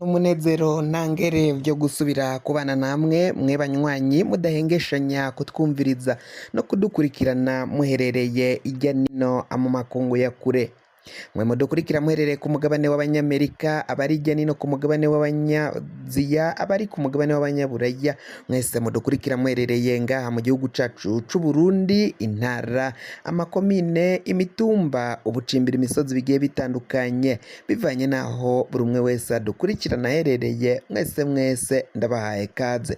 Umunezero ntangere vyo gusubira kubana namwe mwe banywanyi mudahengeshanya kutwumviriza no kudukurikirana muherereye irya nino mu makungu ya kure. Mwe mudukurikira muherereye ku mugabane w'abanyamerika, abari irya nino ku mugabane w'abanyaziya, abari ku mugabane w'abanyaburaya, mwese mudukurikira muherereye ngaha mu gihugu cacu c'Uburundi, intara, amakomine, imitumba, ubucimbira, imisozi bigiye bitandukanye, bivanye naho buri umwe wese adukurikirana aherereye. Mwese ndabahaye kaze.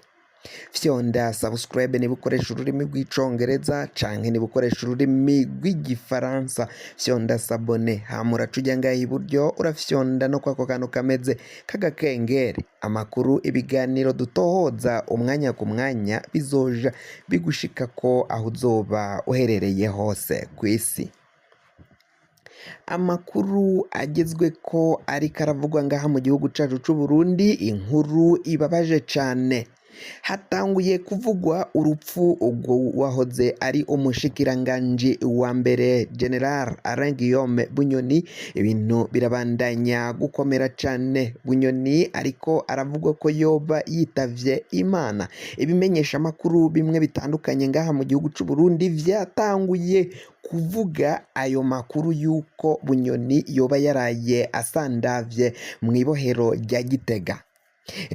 Fyonda subscribe niba ukoresha ururimi rw'icongereza canke niba ukoresha ururimi rw'igifaransa, fyonda sabone, hama uraca uja ngaha iburyo urafyonda no kwako kantu kameze k'agakengeri. Amakuru, ibiganiro dutohoza umwanya ku mwanya bizoja bigushikako aho uzoba uherereye hose kw'isi. Amakuru agezweko ariko aravugwa ngaha mu gihugu cacu c'Uburundi, inkuru ibabaje cane. Hatanguye kuvugwa urupfu ubwo wahoze ari umushikiranganji wa mbere General Alain Guillaume Bunyoni. Ibintu birabandanya gukomera cane. Bunyoni ariko aravugwa ko yoba yitavye Imana. Ibimenyesha amakuru bimwe bitandukanye ngaha mu gihugu c'Uburundi vyatanguye kuvuga ayo makuru yuko Bunyoni yoba yaraye asandavye mw'ibohero rya Gitega.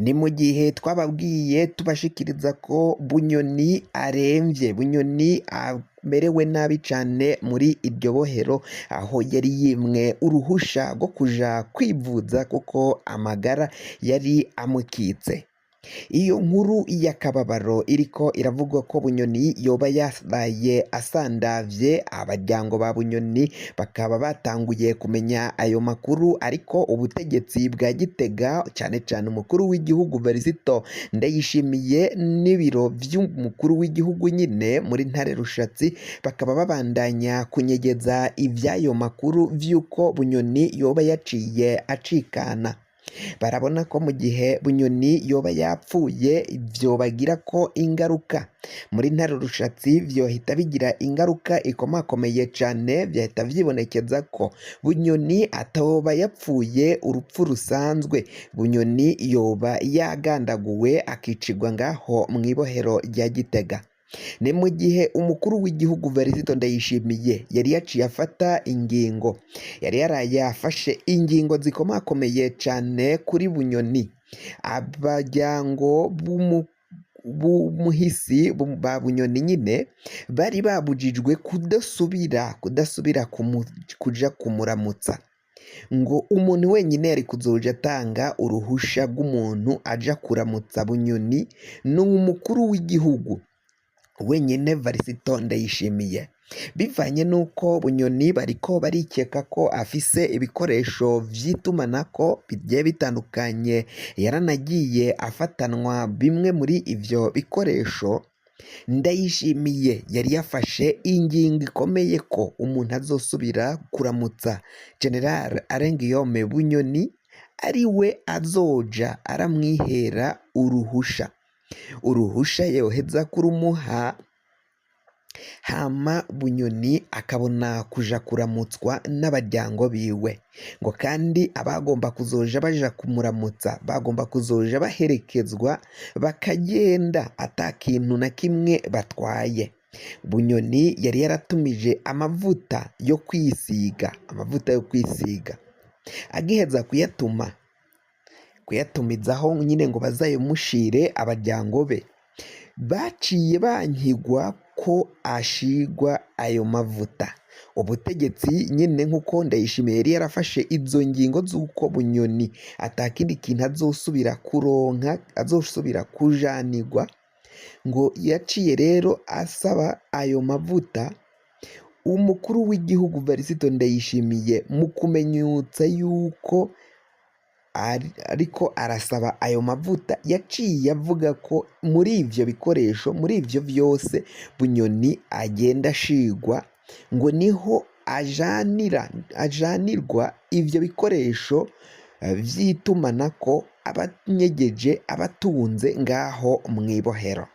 Ni mu gihe twababwiye tubashikiriza ko Bunyoni aremvye, Bunyoni amerewe nabi cane muri iryo bohero, aho yari yimwe uruhusha rwo kuja kwivuza kuko amagara yari amukitse. Iyo nkuru y'akababaro iriko iravugwa ko Bunyoni yoba yaraye asandavye, abaryango ba Bunyoni bakaba batanguye kumenya ayo makuru, ariko ubutegetsi bwa Gitega cane cane umukuru w'igihugu Varisito Ndayishimiye n'ibiro vy'umukuru w'igihugu nyine muri Ntare Rushatsi bakaba babandanya kunyegeza ivyayo makuru vy'uko Bunyoni yoba yaciye acikana. Barabona ko mu gihe Bunyoni yoba yapfuye vyobagira ko ingaruka muri Ntare Rushatsi, vyohita bigira ingaruka ikomakomeye cane. Vyahita vyibonekeza ko Bunyoni atoba yapfuye urupfu rusanzwe, Bunyoni yoba yagandaguwe akicirwa ngaho mw'ibohero rya Gitega. Ni mu gihe umukuru w'igihugu Varisito Ndayishimiye yari yaciye afata ingingo, yari yaraye afashe ingingo zikomakomeye cane kuri Bunyoni. Abaryango b'umuhisi ba Bunyoni nyine bari babujijwe kudasubira kuja kumuramutsa, ngo umuntu wenyine yari kuzoja atanga uruhusha rw'umuntu aja kuramutsa Bunyoni ni umukuru w'igihugu wenyine Varisito Ndayishimiye. Bivanye nuko Bunyoni bariko barikeka ko afise ibikoresho vy'itumanako bigiye bitandukanye, yaranagiye afatanwa bimwe muri ivyo bikoresho. Ndayishimiye yari yafashe ingingo ikomeye ko umuntu azosubira kuramutsa General Alain Guillaume Bunyoni ari we azoja aramwihera uruhusha yoheza kurumuha, hama Bunyoni akabona kuja kuramutswa n'abaryango biwe. Ngo kandi abagomba kuzoja baja kumuramutsa bagomba kuzoja baherekezwa, bakagenda ata kintu na kimwe batwaye. Bunyoni yari yaratumije amavuta yo kwisiga, agiheza kuyatumizaho nyine ngo bazayimushire abaryango be, baciye bankigwa ko ashigwa ayo mavuta. Ubutegetsi nyine nk'uko Ndayishimiye yari yarafashe izo ngingo z'uko Bunyoni atakindi kintu azosubira kuronka, azosubira kujanirwa, ngo yaciye rero asaba ayo mavuta. Umukuru w'igihugu Varisito Ndayishimiye mu kumenyutsa yuko ariko arasaba ayo mavuta, yaciye avuga ko muri ivyo bikoresho, muri ivyo vyose Bunyoni agenda ashigwa, ngo niho ajanirwa ivyo bikoresho vy'itumanako abanyegeje abatunze ngaho mw'ibohero.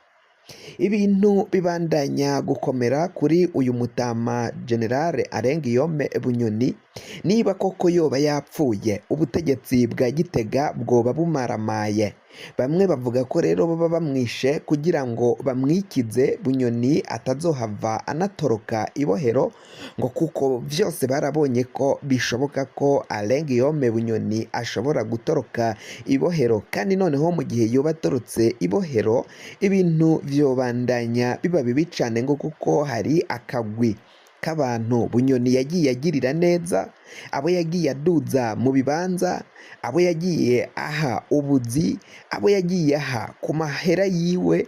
Ibintu bibandanya gukomera kuri uyu mutama General Alain Guillaume Bunyoni, niba koko yoba yapfuye ubutegetsi bwa Gitega bwoba bumaramaye. Bamwe bavuga ko rero baba bamwishe kugira ngo bamwikize Bunyoni atazohava anatoroka ibohero, ngo kuko vyose barabonye ko bishoboka ko Alain Guillaume Bunyoni ashobora gutoroka ibohero, kandi noneho mu gihe yoba atorotse ibohero ibintu vyobandanya biba bibi cane, ngo kuko hari akagwi k'abantu Bunyoni yagiye agirira neza, abo yagiye aduza mu bibanza, abo yagiye aha ubuzi, abo yagiye aha ku mahera yiwe.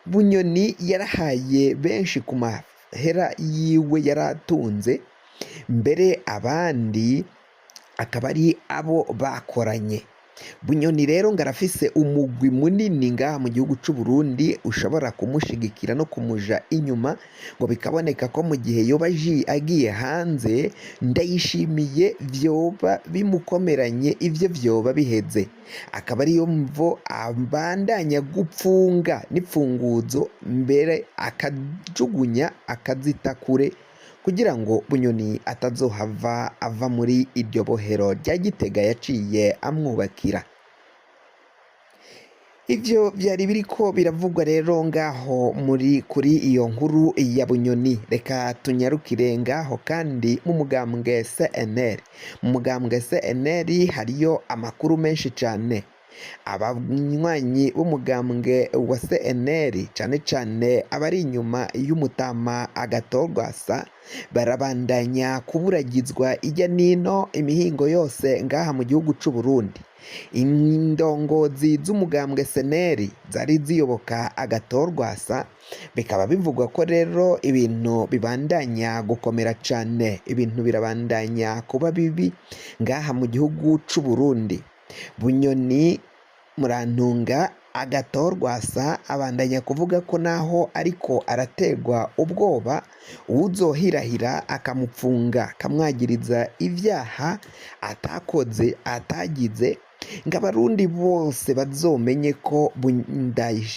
Bunyoni yarahaye benshi ku mahera yiwe yaratunze, mbere abandi akaba ari abo bakoranye. Bunyoni rero ngo arafise umugwi munini ngaha mu gihugu c'u Burundi ushobora kumushigikira no kumuja inyuma, ngo bikaboneka ko mu gihe yoba agiye hanze Ndayishimiye vyoba bimukomeranye, ivyo vyoba biheze. Akaba ariyo mvo abandanya gupfunga n'ipfunguzo, mbere akajugunya akazita kure kugira ngo Bunyoni atazohava ava muri iryo bohero rya Gitega yaciye amwubakira. Ivyo vyari biriko biravugwa rero ngaho kuri iyo nkuru ya Bunyoni. Reka tunyarukire ngaho kandi mu mugambwe CNL. Mu mugambwe CNL hariyo amakuru menshi cane. Abanywanyi b'umugambwe wa CNL cane cane abari inyuma y'umutama Agathon Rwasa barabandanya kuburagizwa ijya nino imihingo yose ngaha mu gihugu c'u Burundi. Indongozi z'umugambwe CNL zari ziyoboka Agathon Rwasa, bikaba bivugwa ko rero ibintu bibandanya gukomera cane, ibintu birabandanya kuba bibi ngaha mu gihugu c'u Burundi. Bunyoni Murantunga Agathon Rwasa abandanya kuvuga ko naho ariko arategwa ubwoba uwuzohirahira akamupfunga akamwagiriza ivyaha atakoze atagize, ngo abarundi bose bazomenye ko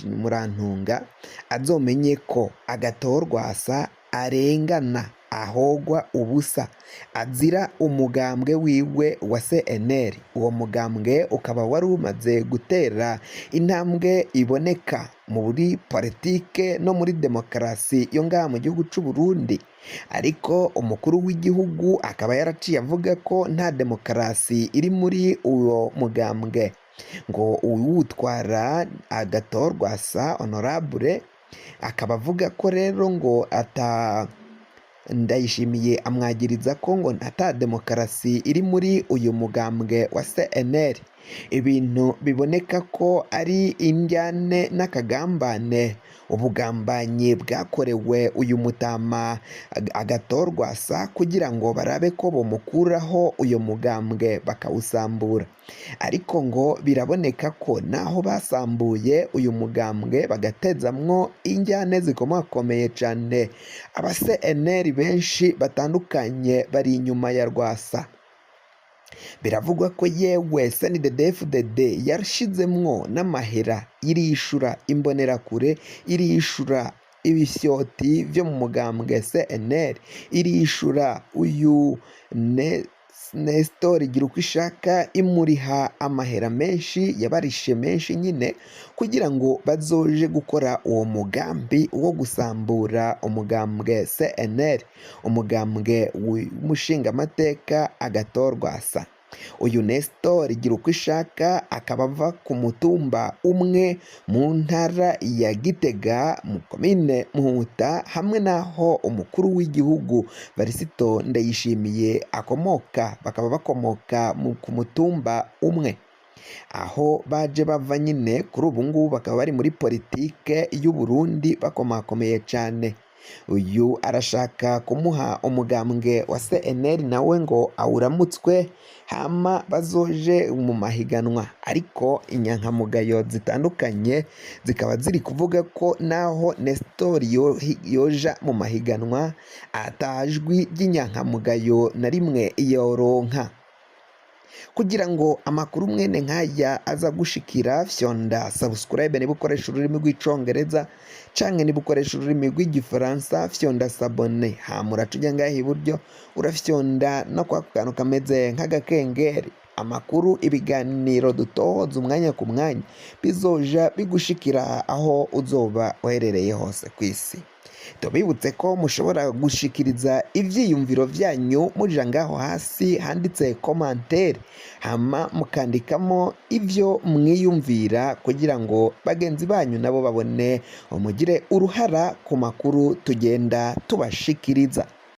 Murantunga azomenye ko Agathon Rwasa arengana, ahogwa ubusa, azira umugambwe wiwe wa CNL. Uwo mugambwe ukaba wari umaze gutera intambwe iboneka muri politike no muri demokarasi yo ngaha mu gihugu c'u Burundi, ariko umukuru w'igihugu akaba yaraciye avuga ko nta demokarasi iri muri uwo mugambwe, ngo uwutwara Agathon Rwasa honorable akaba avuga ko rero ngo Ndayishimiye amwagiriza ko ngo ata demokarasi iri muri uyu mugambwe wa CNL. Ibintu biboneka ko ari indyane n'akagambane, ubugambanyi bwakorewe uyu mutama Agathon Rwasa kugira ngo barabe ko bomukuraho uyu mugambwe bakawusambura. Ariko ngo biraboneka ko naho basambuye uyu mugambwe bagatezamwo injyane zikomakomeye cane, aba CNL benshi batandukanye bari inyuma ya Rwasa. Biravugwa ko yewe CNDD-FDD yarashizemwo n'amahera, irishura imbonerakure, irishura ibisyoti vyo mu mugambwe CNL, irishura uyu Nestor Girukishaka, imuriha amahera menshi, yabarishe menshi nyine kugira ngo bazoje gukora uwo mugambi wo gusambura umugambwe CNL, umugambwe w'umushingamateka Agathon Rwasa. Uyu Nestor Girukishaka akaba ava ku mutumba umwe mu ntara ya Gitega mu komine Muhuta, hamwe naho umukuru w'igihugu Varisito Ndayishimiye akomoka, bakaba bakomoka ku mutumba umwe. Aho baje bava nyine kuri ubu ngubu bakaba bari muri politike y'u Burundi bakomakomeye cane. Uyu arashaka kumuha umugambwe wa CNL nawe ngo awuramutswe, hama bazoje mu mahiganwa, ariko inyankamugayo zitandukanye zikaba ziri kuvuga ko naho Nestor yoja mu mahiganwa atajwi ry'inyankamugayo na rimwe yoronka. kugira ngo amakuru mwene nk'aya aza gushikira fyonda subscribe niba ukoresha ururimi rw'icongereza canke niba ukoresha ururimi rw'igifaransa fyonda sabone hama uraca ngaha iburyo urafyonda no kwa kantu kameze nk'agakengeri amakuru ibiganiro dutohoza umwanya ku mwanya bizoja bigushikira aho uzoba uherereye hose ku isi. Tubibutse ko mushobora gushikiriza ivyiyumviro vyanyu muja ngaho hasi handitse commentaire hama mukandikamo ivyo mwiyumvira kugira ngo bagenzi banyu nabo babone mugire uruhara ku makuru tugenda tubashikiriza.